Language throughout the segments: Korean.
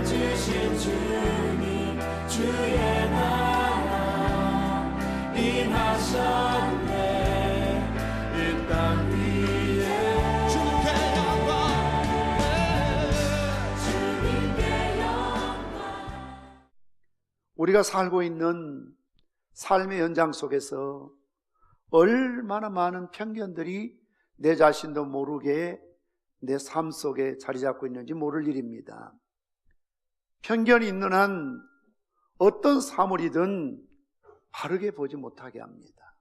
주신 주님 주의 나라 임하셨네. 이 땅 위에 주님께 영광. 우리가 살고 있는 삶의 현장 속에서 얼마나 많은 편견들이 내 자신도 모르게 내 삶 속에 자리 잡고 있는지 모를 일입니다. 편견이 있는 한 어떤 사물이든 바르게 보지 못하게 합니다.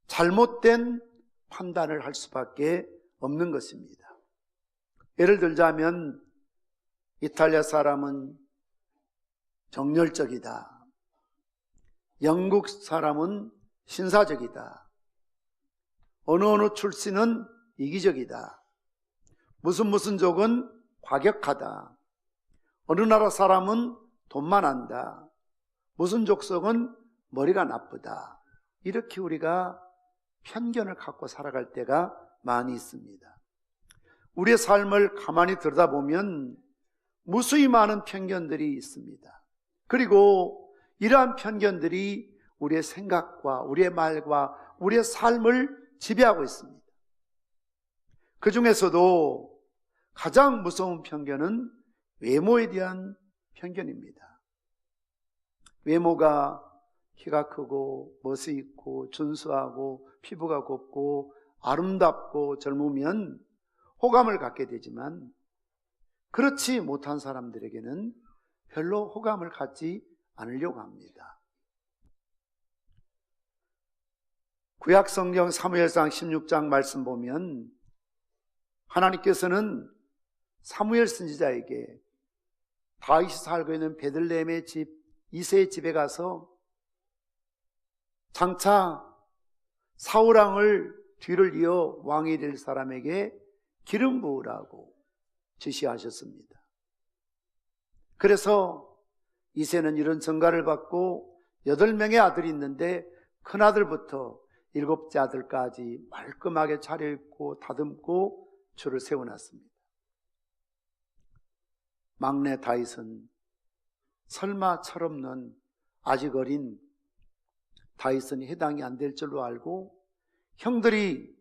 잘못된 판단을 할 수밖에 없는 것입니다. 예를 들자면 이탈리아 사람은 정열적이다. 영국 사람은 신사적이다. 어느 출신은 이기적이다. 무슨 족은 과격하다. 어느 나라 사람은 돈만 안다. 무슨 족속은 머리가 나쁘다. 이렇게 우리가 편견을 갖고 살아갈 때가 많이 있습니다. 우리의 삶을 가만히 들여다보면 무수히 많은 편견들이 있습니다. 그리고 이러한 편견들이 우리의 생각과 우리의 말과 우리의 삶을 지배하고 있습니다. 그 중에서도 가장 무서운 편견은 외모에 대한 편견입니다. 외모가 키가 크고 멋이 있고 준수하고 피부가 곱고 아름답고 젊으면 호감을 갖게 되지만 그렇지 못한 사람들에게는 별로 호감을 갖지 않으려고 합니다. 구약성경 사무엘상 16장 말씀 보면 하나님께서는 사무엘 선지자에게 다윗이 살고 있는 베들레헴의 집 이새의 집에 가서 장차 사울왕을 뒤를 이어 왕이 될 사람에게 기름 부으라고 지시하셨습니다. 그래서 이새는 이런 전가를 받고 8명의 아들이 있는데 큰아들부터 7째 아들까지 말끔하게 차려입고 다듬고 줄을 세워놨습니다. 막내 다윗은 설마 철없는 아직 어린 다윗은 해당이 안 될 줄로 알고 형들이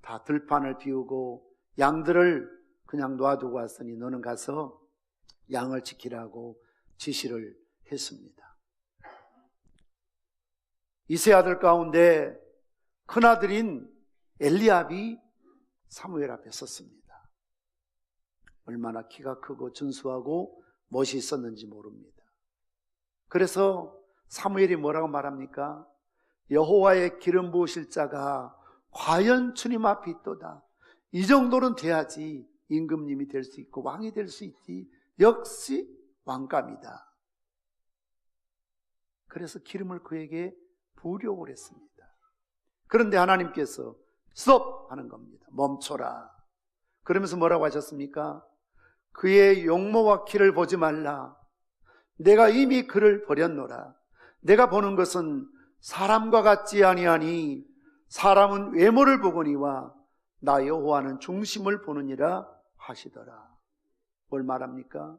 다 들판을 비우고 양들을 그냥 놔두고 왔으니 너는 가서 양을 지키라고 지시를 했습니다. 이세 아들 가운데 큰아들인 엘리압이 사무엘 앞에 섰습니다. 얼마나 키가 크고 준수하고 멋이 있었는지 모릅니다. 그래서 사무엘이 뭐라고 말합니까? 여호와의 기름 부으실 자가 과연 주님 앞에 있도다. 이 정도는 돼야지 임금님이 될 수 있고 왕이 될 수 있지. 역시 왕감이다. 그래서 기름을 그에게 부으려고 했습니다. 그런데 하나님께서 스톱 하는 겁니다. 멈춰라. 그러면서 뭐라고 하셨습니까? 그의 용모와 키를 보지 말라. 내가 이미 그를 버렸노라. 내가 보는 것은 사람과 같지 아니하니 사람은 외모를 보거니와 나 여호와는 중심을 보느니라 하시더라. 뭘 말합니까?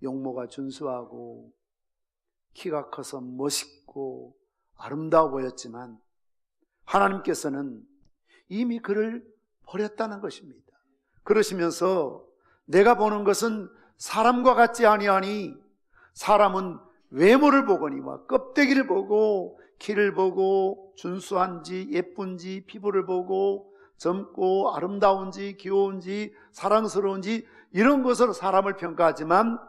용모가 준수하고 키가 커서 멋있고 아름다워 보였지만 하나님께서는 이미 그를 버렸다는 것입니다. 그러시면서 내가 보는 것은 사람과 같지 아니하니 사람은 외모를 보거니와 껍데기를 보고 키를 보고 준수한지 예쁜지 피부를 보고 젊고 아름다운지 귀여운지 사랑스러운지 이런 것으로 사람을 평가하지만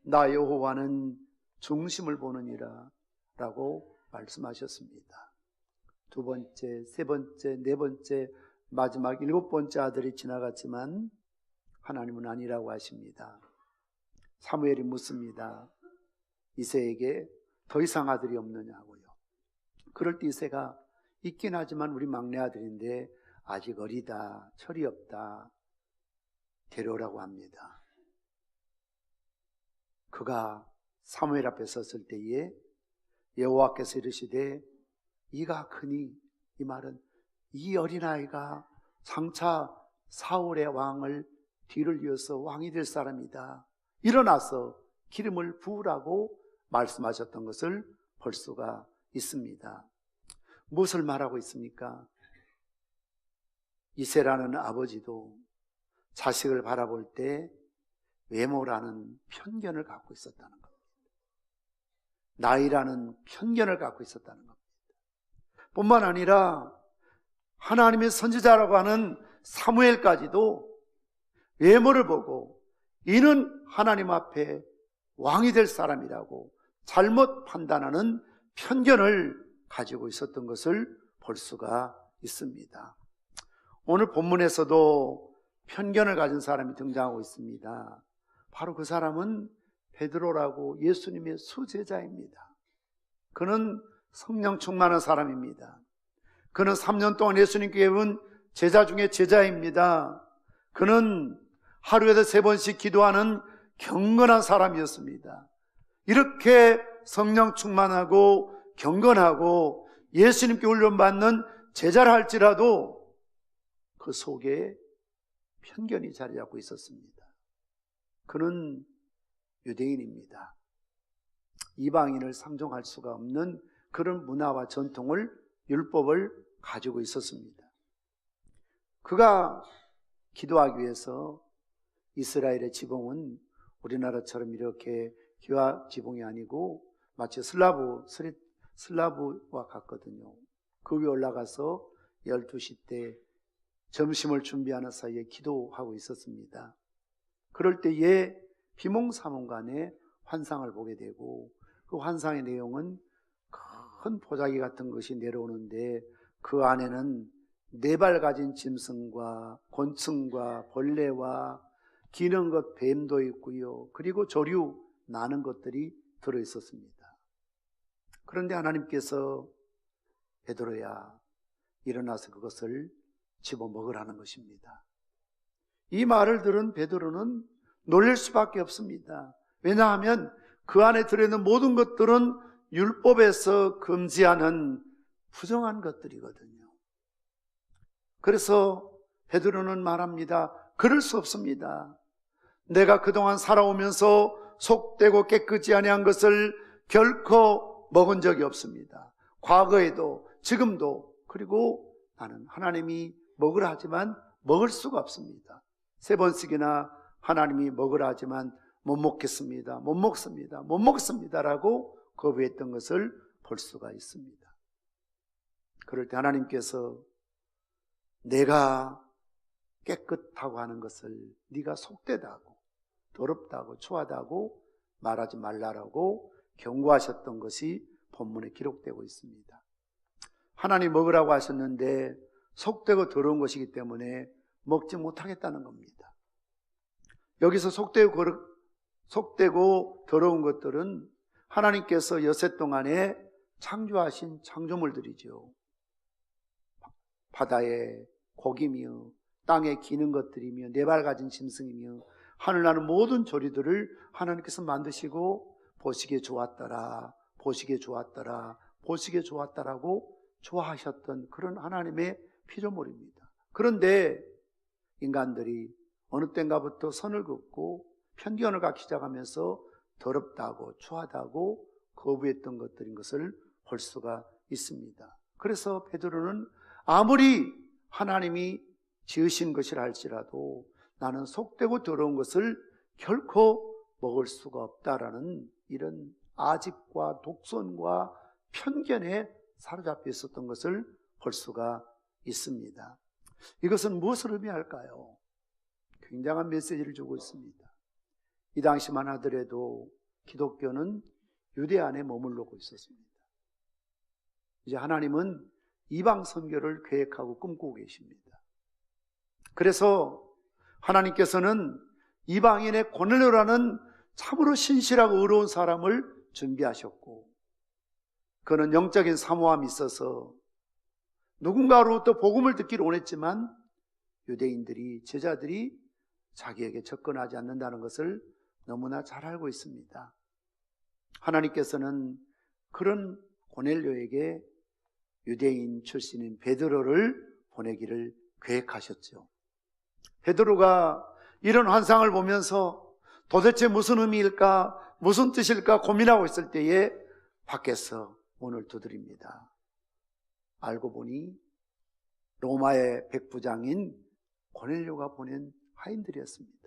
나 여호와는 중심을 보느니라 라고 말씀하셨습니다. 두 번째, 세 번째, 네 번째, 마지막 7번째 아들이 지나갔지만 하나님은 아니라고 하십니다. 사무엘이 묻습니다. 이새에게 더 이상 아들이 없느냐고요. 그럴 때 이새가 있긴 하지만 우리 막내 아들인데 아직 어리다, 철이 없다, 데려오라고 합니다. 그가 사무엘 앞에 섰을 때에 여호와께서 이르시되 이가 크니, 이 말은 이 어린아이가 장차 사울의 왕을 뒤를 이어서 왕이 될 사람이다. 일어나서 기름을 부으라고 말씀하셨던 것을 볼 수가 있습니다. 무엇을 말하고 있습니까? 이세라는 아버지도 자식을 바라볼 때 외모라는 편견을 갖고 있었다는 겁니다. 나이라는 편견을 갖고 있었다는 겁니다. 뿐만 아니라 하나님의 선지자라고 하는 사무엘까지도 외모를 보고 이는 하나님 앞에 왕이 될 사람이라고 잘못 판단하는 편견을 가지고 있었던 것을 볼 수가 있습니다. 오늘 본문에서도 편견을 가진 사람이 등장하고 있습니다. 바로 그 사람은 베드로라고 예수님의 수제자입니다. 그는 성령 충만한 사람입니다. 그는 3년 동안 예수님께 배운 제자 중에 제자입니다. 그는 하루에도 3번씩 기도하는 경건한 사람이었습니다. 이렇게 성령 충만하고 경건하고 예수님께 훈련받는 제자를 할지라도 그 속에 편견이 자리 잡고 있었습니다. 그는 유대인입니다. 이방인을 상종할 수가 없는 그런 문화와 전통을, 율법을 가지고 있었습니다. 그가 기도하기 위해서 이스라엘의 지붕은 우리나라처럼 이렇게 기와 지붕이 아니고 마치 슬라브와 같거든요. 그 위에 올라가서 12시 때 점심을 준비하는 사이에 기도하고 있었습니다. 그럴 때에 비몽사몽간에 환상을 보게 되고, 그 환상의 내용은 큰 보자기 같은 것이 내려오는데 그 안에는 4발 가진 짐승과 곤충과 벌레와 기는 것 뱀도 있고요. 그리고 조류 나는 것들이 들어있었습니다. 그런데 하나님께서 베드로야 일어나서 그것을 집어먹으라는 것입니다. 이 말을 들은 베드로는 놀랄 수밖에 없습니다. 왜냐하면 그 안에 들어있는 모든 것들은 율법에서 금지하는 부정한 것들이거든요. 그래서 베드로는 말합니다. 그럴 수 없습니다. 내가 그동안 살아오면서 속되고 깨끗이 아니한 것을 결코 먹은 적이 없습니다. 과거에도 지금도. 그리고 나는 하나님이 먹으라 하지만 먹을 수가 없습니다. 3번씩이나 하나님이 먹으라 하지만 못 먹겠습니다. 못 먹습니다. 못 먹습니다라고 거부했던 것을 볼 수가 있습니다. 그럴 때 하나님께서 내가 깨끗하고 하는 것을 네가 속되다고, 더럽다고, 추하다고 말하지 말라라고 경고하셨던 것이 본문에 기록되고 있습니다. 하나님 먹으라고 하셨는데 속되고 더러운 것이기 때문에 먹지 못하겠다는 겁니다. 여기서 속되고 더러운 것들은 하나님께서 여세 동안에 창조하신 창조물들이죠. 바다의 고기며 땅에 기는 것들이며 4발 가진 짐승이며 하늘 나는 모든 조리들을 하나님께서 만드시고 보시기에 좋았더라, 보시기에 좋았더라, 보시기에 좋았다라고 좋아하셨던 그런 하나님의 피조물입니다. 그런데 인간들이 어느 때인가부터 선을 긋고 편견을 갖기 시작하면서 더럽다고 추하다고 거부했던 것들인 것을 볼 수가 있습니다. 그래서 베드로는 아무리 하나님이 지으신 것이라 할지라도 나는 속되고 더러운 것을 결코 먹을 수가 없다라는 이런 아집과 독선과 편견에 사로잡혀 있었던 것을 볼 수가 있습니다. 이것은 무엇을 의미할까요? 굉장한 메시지를 주고 있습니다. 이 당시만 하더라도 기독교는 유대 안에 머물러고 있었습니다. 이제 하나님은 이방 선교를 계획하고 꿈꾸고 계십니다. 그래서 하나님께서는 이방인의 고넬료라는 참으로 신실하고 의로운 사람을 준비하셨고, 그는 영적인 사모함이 있어서 누군가로부터 복음을 듣기를 원했지만 유대인들이, 제자들이 자기에게 접근하지 않는다는 것을 너무나 잘 알고 있습니다. 하나님께서는 그런 고넬료에게 유대인 출신인 베드로를 보내기를 계획하셨죠. 베드로가 이런 환상을 보면서 도대체 무슨 의미일까, 무슨 뜻일까 고민하고 있을 때에 밖에서 문을 두드립니다. 알고 보니 로마의 백부장인 고넬료가 보낸 하인들이었습니다.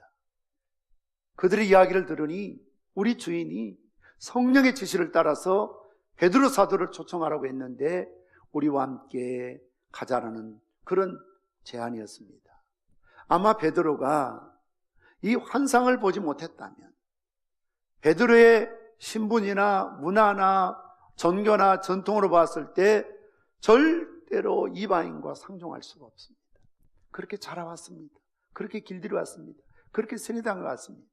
그들의 이야기를 들으니 우리 주인이 성령의 지시를 따라서 베드로 사도를 초청하라고 했는데 우리와 함께 가자라는 그런 제안이었습니다. 아마 베드로가 이 환상을 보지 못했다면 베드로의 신분이나 문화나 전교나 전통으로 봤을 때 절대로 이방인과 상종할 수가 없습니다. 그렇게 자라왔습니다. 그렇게 길들여 왔습니다. 그렇게 세뇌당해 왔습니다.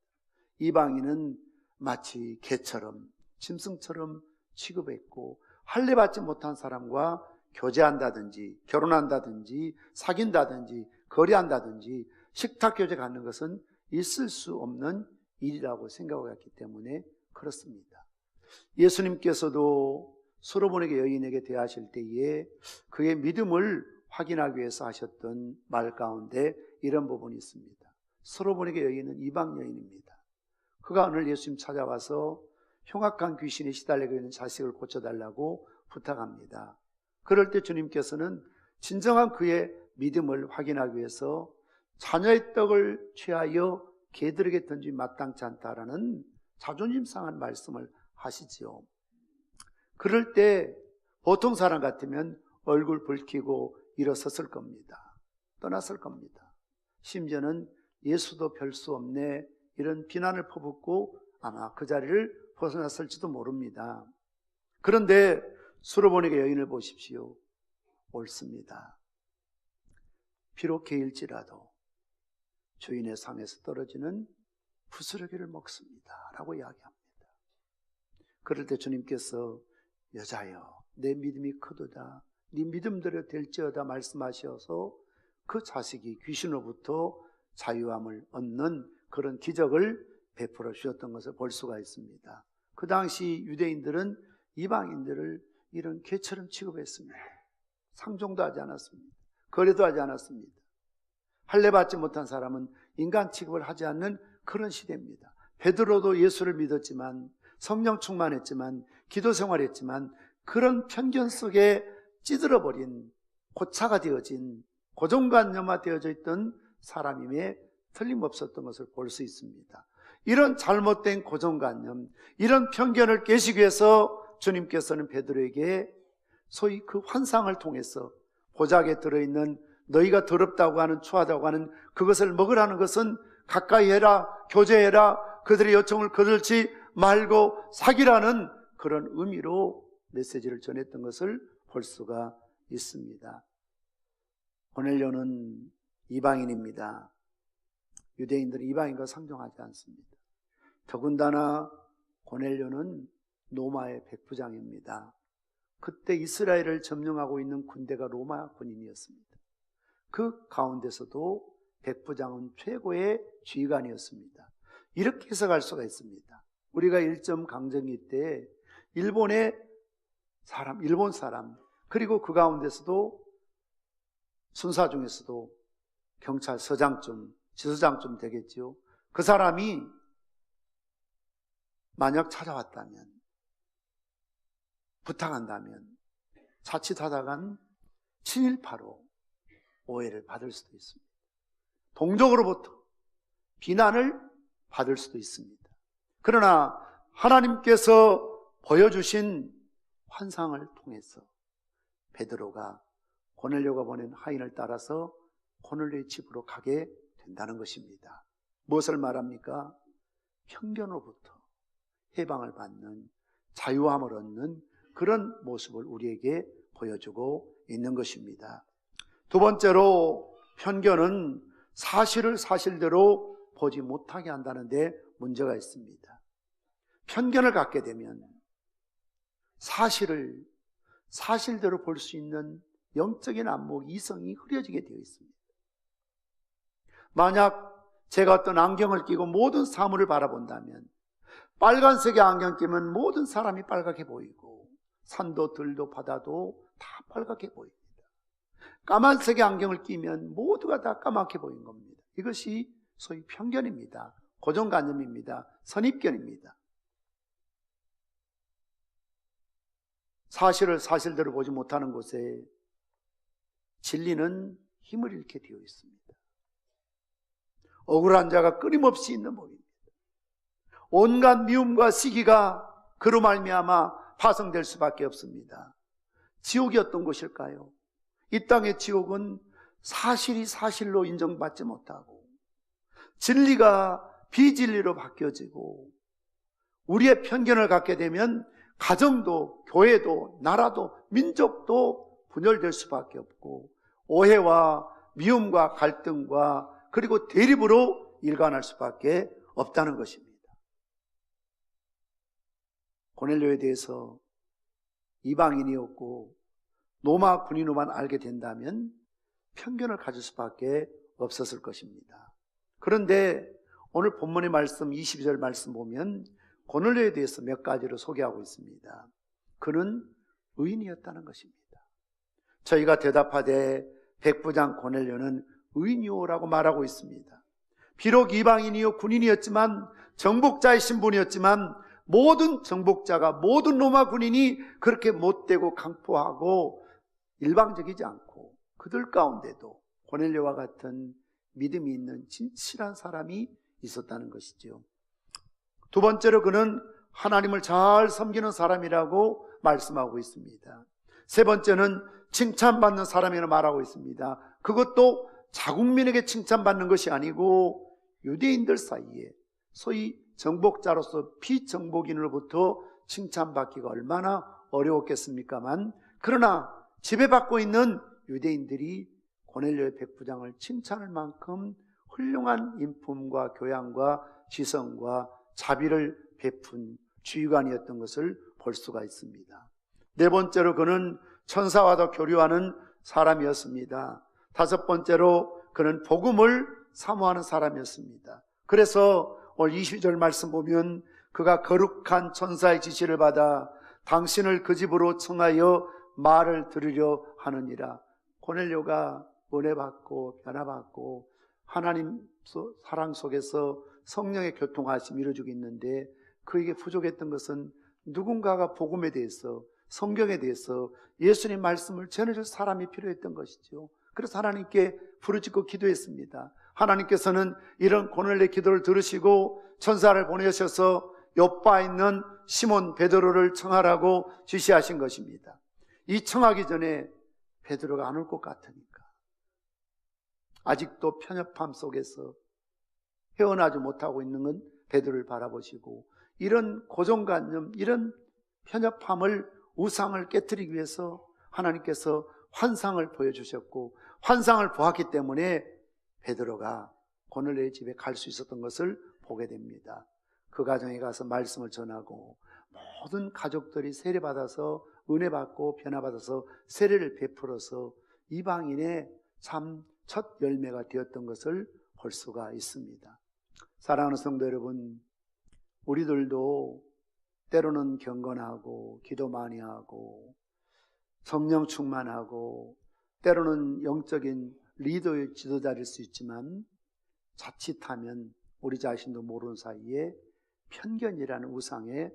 이방인은 마치 개처럼 짐승처럼 취급했고 할례받지 못한 사람과 교제한다든지 결혼한다든지 사귄다든지 거래한다든지 식탁 교제 갖는 것은 있을 수 없는 일이라고 생각했기 때문에 그렇습니다. 예수님께서도 수로보니게 여인에게 대하실 때에 그의 믿음을 확인하기 위해서 하셨던 말 가운데 이런 부분이 있습니다. 수로보니게 여인은 이방 여인입니다. 그가 오늘 예수님 찾아와서 흉악한 귀신에 시달리고 있는 자식을 고쳐달라고 부탁합니다. 그럴 때 주님께서는 진정한 그의 믿음을 확인하기 위해서 자녀의 떡을 취하여 개들에게 던지기 마땅치 않다라는 자존심 상한 말씀을 하시지요. 그럴 때 보통 사람 같으면 얼굴 붉히고 일어섰을 겁니다. 떠났을 겁니다. 심지어는 예수도 별 수 없네 이런 비난을 퍼붓고 아마 그 자리를 벗어났을지도 모릅니다. 그런데 수로보니게 여인을 보십시오. 옳습니다. 비록 개일지라도 주인의 상에서 떨어지는 부스러기를 먹습니다 라고 이야기합니다. 그럴 때 주님께서 여자여 내 믿음이 크도다 네 믿음대로 될지어다 말씀하셔서 그 자식이 귀신으로부터 자유함을 얻는 그런 기적을 베풀어 주셨던 것을 볼 수가 있습니다. 그 당시 유대인들은 이방인들을 이런 개처럼 취급했습니다. 상종도 하지 않았습니다. 거래도 하지 않았습니다. 할례받지 못한 사람은 인간 취급을 하지 않는 그런 시대입니다. 베드로도 예수를 믿었지만 성령 충만했지만 기도 생활했지만 그런 편견 속에 찌들어버린 고차가 되어진 고정관념화 되어져 있던 사람임에 틀림없었던 것을 볼 수 있습니다. 이런 잘못된 고정관념, 이런 편견을 깨시기 위해서 주님께서는 베드로에게 소위 그 환상을 통해서 보자기에 들어있는 너희가 더럽다고 하는 추하다고 하는 그것을 먹으라는 것은 가까이 해라, 교제해라, 그들의 요청을 거들지 말고 사귀라는 그런 의미로 메시지를 전했던 것을 볼 수가 있습니다. 고넬료는 이방인입니다. 유대인들은 이방인과 상종하지 않습니다. 더군다나 고넬료는 로마의 백부장입니다. 그때 이스라엘을 점령하고 있는 군대가 로마 군인이었습니다. 그 가운데서도 백부장은 최고의 지휘관이었습니다. 이렇게 해석할 수가 있습니다. 우리가 일점 강점기 때 일본 사람 그리고 그 가운데서도 순사 중에서도 경찰서장쯤 지서장쯤 되겠죠. 그 사람이 만약 찾아왔다면 부탁한다면 자칫하다간 친일파로 오해를 받을 수도 있습니다. 동족으로부터 비난을 받을 수도 있습니다. 그러나 하나님께서 보여주신 환상을 통해서 베드로가 고넬료가 보낸 하인을 따라서 고넬료의 집으로 가게 된다는 것입니다. 무엇을 말합니까? 편견으로부터 해방을 받는 자유함을 얻는 그런 모습을 우리에게 보여주고 있는 것입니다. 두 번째로 편견은 사실을 사실대로 보지 못하게 한다는 데 문제가 있습니다. 편견을 갖게 되면 사실을 사실대로 볼 수 있는 영적인 안목, 이성이 흐려지게 되어 있습니다. 만약 제가 어떤 안경을 끼고 모든 사물을 바라본다면 빨간색의 안경 끼면 모든 사람이 빨갛게 보이고 산도 들도 바다도 다 빨갛게 보입니다. 까만색의 안경을 끼면 모두가 다 까맣게 보이는 겁니다. 이것이 소위 편견입니다. 고정관념입니다. 선입견입니다. 사실을 사실대로 보지 못하는 곳에 진리는 힘을 잃게 되어 있습니다. 억울한 자가 끊임없이 있는 법입니다. 온갖 미움과 시기가 그로 말미암아 파생될 수밖에 없습니다. 지옥이 어떤 곳일까요? 이 땅의 지옥은 사실이 사실로 인정받지 못하고 진리가 비진리로 바뀌어지고 우리의 편견을 갖게 되면 가정도 교회도 나라도 민족도 분열될 수밖에 없고 오해와 미움과 갈등과 그리고 대립으로 일관할 수밖에 없다는 것입니다. 고넬료에 대해서 이방인이었고 로마 군인으로만 알게 된다면 편견을 가질 수밖에 없었을 것입니다. 그런데 오늘 본문의 말씀 22절 말씀 보면 고넬료에 대해서 몇 가지로 소개하고 있습니다. 그는 의인이었다는 것입니다. 저희가 대답하되 백부장 고넬료는 의인이오라고 말하고 있습니다. 비록 이방인이요 군인이었지만 정복자의 신분이었지만 모든 정복자가 모든 로마 군인이 그렇게 못되고 강포하고 일방적이지 않고 그들 가운데도 고넬료와 같은 믿음이 있는 진실한 사람이 있었다는 것이죠. 두 번째로 그는 하나님을 잘 섬기는 사람이라고 말씀하고 있습니다. 세 번째는 칭찬받는 사람이라고 말하고 있습니다. 그것도 자국민에게 칭찬받는 것이 아니고 유대인들 사이에 소위 정복자로서 비정복인으로부터 칭찬받기가 얼마나 어려웠겠습니까만 그러나 지배받고 있는 유대인들이 고넬료의 백부장을 칭찬할 만큼 훌륭한 인품과 교양과 지성과 자비를 베푼 주의관이었던 것을 볼 수가 있습니다. 네 번째로 그는 천사와도 교류하는 사람이었습니다. 다섯 번째로 그는 복음을 사모하는 사람이었습니다. 그래서 오늘 22절 말씀 보면 그가 거룩한 천사의 지시를 받아 당신을 그 집으로 청하여 말을 들으려 하느니라. 고넬료가 은혜받고 변화받고 하나님 사랑 속에서 성령의 교통하심이 이루어지고 있는데 그에게 부족했던 것은 누군가가 복음에 대해서 성경에 대해서 예수님 말씀을 전해줄 사람이 필요했던 것이죠. 그래서 하나님께 부르짖고 기도했습니다. 하나님께서는 이런 고넬료의 기도를 들으시고 천사를 보내셔서 요바에 있는 시몬 베드로를 청하라고 지시하신 것입니다. 이 청하기 전에 베드로가 안 올 것 같으니까 아직도 편협함 속에서 헤어나지 못하고 있는 건 베드로를 바라보시고 이런 고정관념, 이런 편협함을 우상을 깨뜨리기 위해서 하나님께서 환상을 보여주셨고 환상을 보았기 때문에 베드로가 고넬료의 집에 갈 수 있었던 것을 보게 됩니다. 그 가정에 가서 말씀을 전하고 모든 가족들이 세례받아서 은혜받고 변화받아서 세례를 베풀어서 이방인의 참 첫 열매가 되었던 것을 볼 수가 있습니다. 사랑하는 성도 여러분, 우리들도 때로는 경건하고 기도 많이 하고 성령 충만하고 때로는 영적인 리더의 지도자일 수 있지만 자칫하면 우리 자신도 모르는 사이에 편견이라는 우상에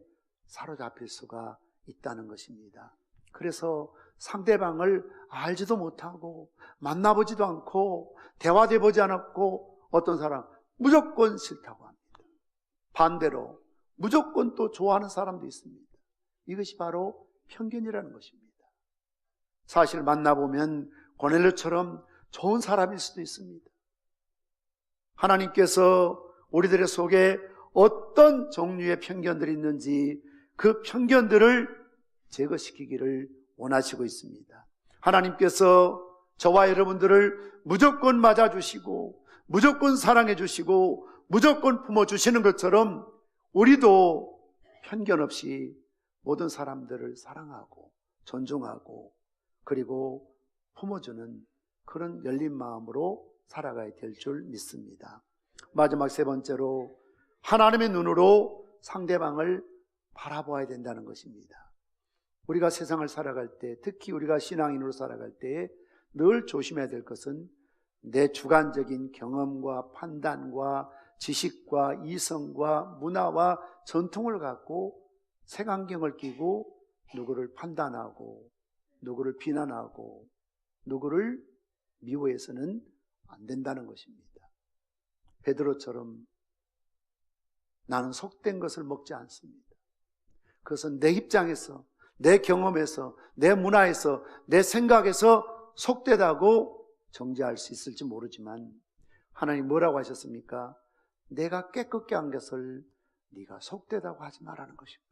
사로잡힐 수가 있다는 것입니다. 그래서 상대방을 알지도 못하고 만나보지도 않고 대화도 해보지 않았고 어떤 사람 무조건 싫다고 합니다. 반대로 무조건 또 좋아하는 사람도 있습니다. 이것이 바로 편견이라는 것입니다. 사실 만나보면 고넬료처럼 좋은 사람일 수도 있습니다. 하나님께서 우리들의 속에 어떤 종류의 편견들이 있는지 그 편견들을 제거시키기를 원하시고 있습니다. 하나님께서 저와 여러분들을 무조건 맞아주시고 무조건 사랑해주시고 무조건 품어주시는 것처럼 우리도 편견 없이 모든 사람들을 사랑하고 존중하고 그리고 품어주는 그런 열린 마음으로 살아가야 될 줄 믿습니다. 마지막 세 번째로 하나님의 눈으로 상대방을 바라보아야 된다는 것입니다. 우리가 세상을 살아갈 때, 특히 우리가 신앙인으로 살아갈 때에 늘 조심해야 될 것은 내 주관적인 경험과 판단과 지식과 이성과 문화와 전통을 갖고 색안경을 끼고 누구를 판단하고 누구를 비난하고 누구를 미워해서는 안 된다는 것입니다. 베드로처럼 나는 속된 것을 먹지 않습니다. 그것은 내 입장에서, 내 경험에서, 내 문화에서, 내 생각에서 속되다고 정죄할 수 있을지 모르지만 하나님 뭐라고 하셨습니까? 내가 깨끗게 한 것을 네가 속되다고 하지 말라는 것입니다.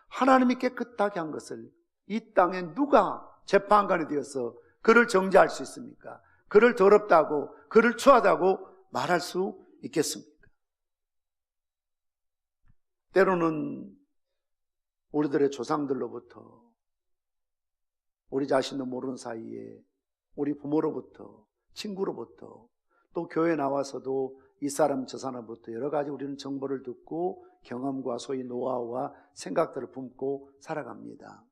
하나님이 깨끗하게 한 것을 이 땅에 누가 재판관이 되어서 그를 정죄할 수 있습니까? 그를 더럽다고, 그를 추하다고 말할 수 있겠습니까? 때로는 우리들의 조상들로부터 우리 자신도 모르는 사이에 우리 부모로부터, 친구로부터, 또 교회 나와서도 이 사람 저 사람부터 여러 가지 우리는 정보를 듣고 경험과 소위 노하우와 생각들을 품고 살아갑니다.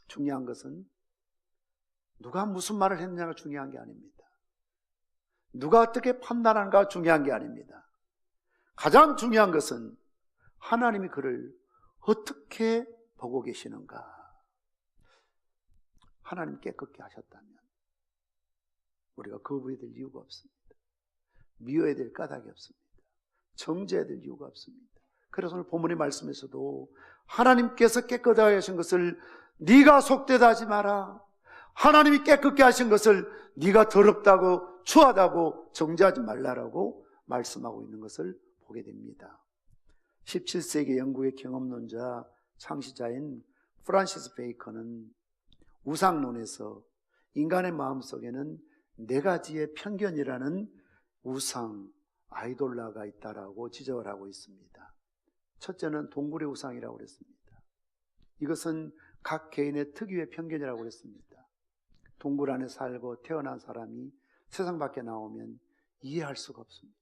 중요한 것은 누가 무슨 말을 했느냐가 중요한 게 아닙니다. 누가 어떻게 판단하는가가 중요한 게 아닙니다. 가장 중요한 것은 하나님이 그를 어떻게 보고 계시는가. 하나님 깨끗게 하셨다면 우리가 거부해야 될 이유가 없습니다. 미워해야 될 까닭이 없습니다. 정죄해야 될 이유가 없습니다. 그래서 오늘 본문의 말씀에서도 하나님께서 깨끗하게 하신 것을 네가 속되다 하지 마라. 하나님이 깨끗게 하신 것을 네가 더럽다고 추하다고 정죄하지 말라라고 말씀하고 있는 것을 보게 됩니다. 17세기 영국의 경험론자 창시자인 프란시스 베이컨은 우상론에서 인간의 마음속에는 네 가지의 편견이라는 우상, 아이돌라가 있다라고 지적을 하고 있습니다. 첫째는 동굴의 우상이라고 그랬습니다. 이것은 각 개인의 특유의 편견이라고 그랬습니다. 동굴 안에 살고 태어난 사람이 세상 밖에 나오면 이해할 수가 없습니다.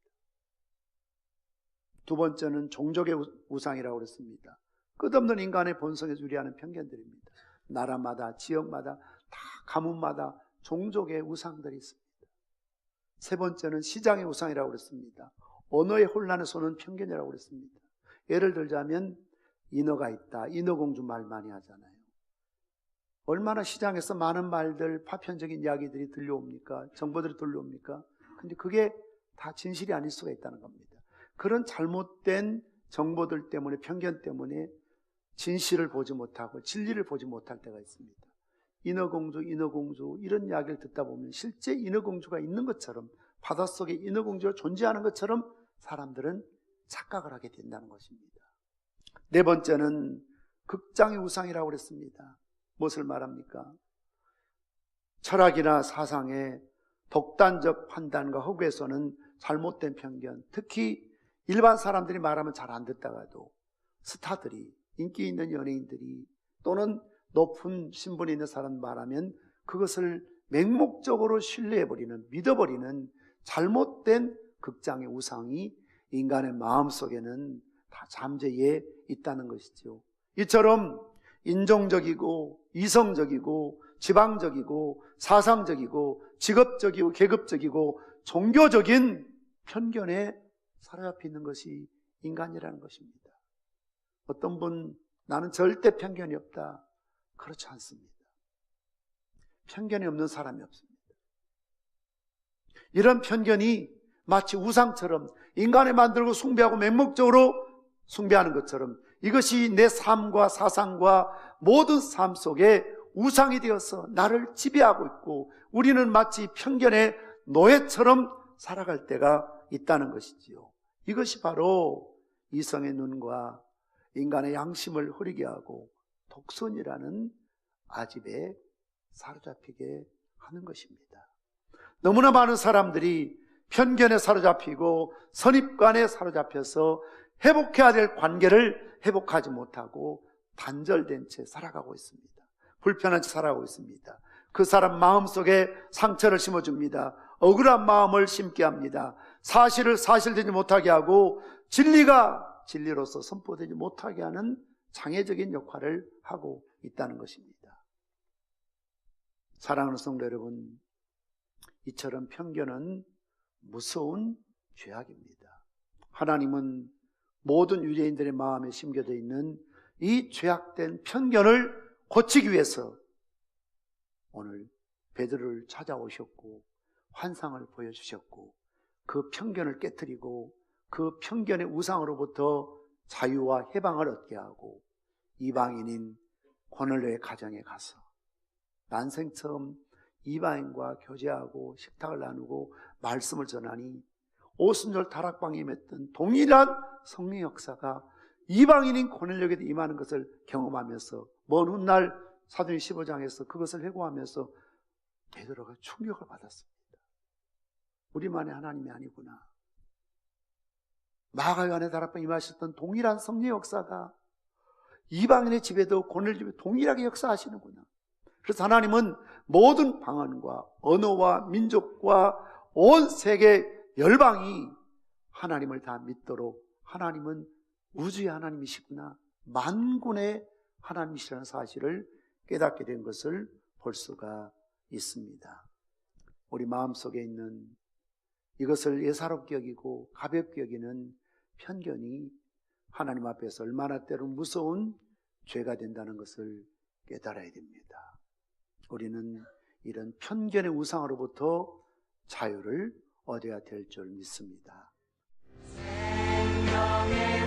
두 번째는 종족의 우상이라고 그랬습니다. 끝없는 인간의 본성에 유리하는 편견들입니다. 나라마다, 지역마다, 다 가문마다 종족의 우상들이 있습니다. 세 번째는 시장의 우상이라고 그랬습니다. 언어의 혼란에 쏘는 편견이라고 그랬습니다. 예를 들자면 인어가 있다. 인어공주 말 많이 하잖아요. 얼마나 시장에서 많은 말들, 파편적인 이야기들이 들려옵니까? 정보들이 들려옵니까? 근데 그게 다 진실이 아닐 수가 있다는 겁니다. 그런 잘못된 정보들 때문에, 편견 때문에 진실을 보지 못하고 진리를 보지 못할 때가 있습니다. 인어공주 이런 이야기를 듣다 보면 실제 인어공주가 있는 것처럼, 바닷속에 인어공주가 존재하는 것처럼 사람들은 착각을 하게 된다는 것입니다. 네 번째는 극장의 우상이라고 그랬습니다. 무엇을 말합니까? 철학이나 사상의 독단적 판단과 허구에서는 잘못된 편견, 특히 일반 사람들이 말하면 잘 안 듣다가도 스타들이, 인기 있는 연예인들이 또는 높은 신분이 있는 사람 말하면 그것을 맹목적으로 신뢰해버리는, 믿어버리는 잘못된 극장의 우상이 인간의 마음속에는 다 잠재해 있다는 것이죠. 이처럼 인종적이고 이성적이고 지방적이고 사상적이고 직업적이고 계급적이고 종교적인 편견에 사로잡혀 있는 것이 인간이라는 것입니다. 어떤 분, 나는 절대 편견이 없다. 그렇지 않습니다. 편견이 없는 사람이 없습니다. 이런 편견이 마치 우상처럼 인간을 만들고 숭배하고 맹목적으로 숭배하는 것처럼 이것이 내 삶과 사상과 모든 삶 속에 우상이 되어서 나를 지배하고 있고 우리는 마치 편견의 노예처럼 살아갈 때가 있다는 것이지요. 이것이 바로 이성의 눈과 인간의 양심을 흐리게 하고 독선이라는 아집에 사로잡히게 하는 것입니다. 너무나 많은 사람들이 편견에 사로잡히고 선입관에 사로잡혀서 회복해야 될 관계를 회복하지 못하고 단절된 채 살아가고 있습니다. 불편한 채 살아가고 있습니다. 그 사람 마음속에 상처를 심어줍니다. 억울한 마음을 심게 합니다. 사실을 사실되지 못하게 하고 진리가 진리로서 선포되지 못하게 하는 장애적인 역할을 하고 있다는 것입니다. 사랑하는 성도 여러분, 이처럼 편견은 무서운 죄악입니다. 하나님은 모든 유대인들의 마음에 심겨져 있는 이 죄악된 편견을 고치기 위해서 오늘 베드로를 찾아오셨고 환상을 보여주셨고 그 편견을 깨뜨리고 그 편견의 우상으로부터 자유와 해방을 얻게 하고 이방인인 고넬료의 가정에 가서 난생 처음 이방인과 교제하고 식탁을 나누고 말씀을 전하니 오순절 다락방에 맺던 동일한 성령 역사가 이방인인 고넬료에게도 임하는 것을 경험하면서 먼 훗날 사도행 15장에서 그것을 회고하면서 베드로가 충격을 받았습니다. 우리만의 하나님이 아니구나. 마가 요한의 다락방에 임하셨던 동일한 성령 역사가 이방인의 집에도 고넬료 집에 동일하게 역사하시는구나. 그래서 하나님은 모든 방언과 언어와 민족과 온 세계 열방이 하나님을 다 믿도록 하나님은 우주의 하나님이시구나, 만군의 하나님이시라는 사실을 깨닫게 된 것을 볼 수가 있습니다. 우리 마음속에 있는 이것을 예사롭게 여기고 가볍게 여기는 편견이 하나님 앞에서 얼마나 때로는 무서운 죄가 된다는 것을 깨달아야 됩니다. 우리는 이런 편견의 우상으로부터 자유를 얻어야 될 줄 믿습니다. 생명의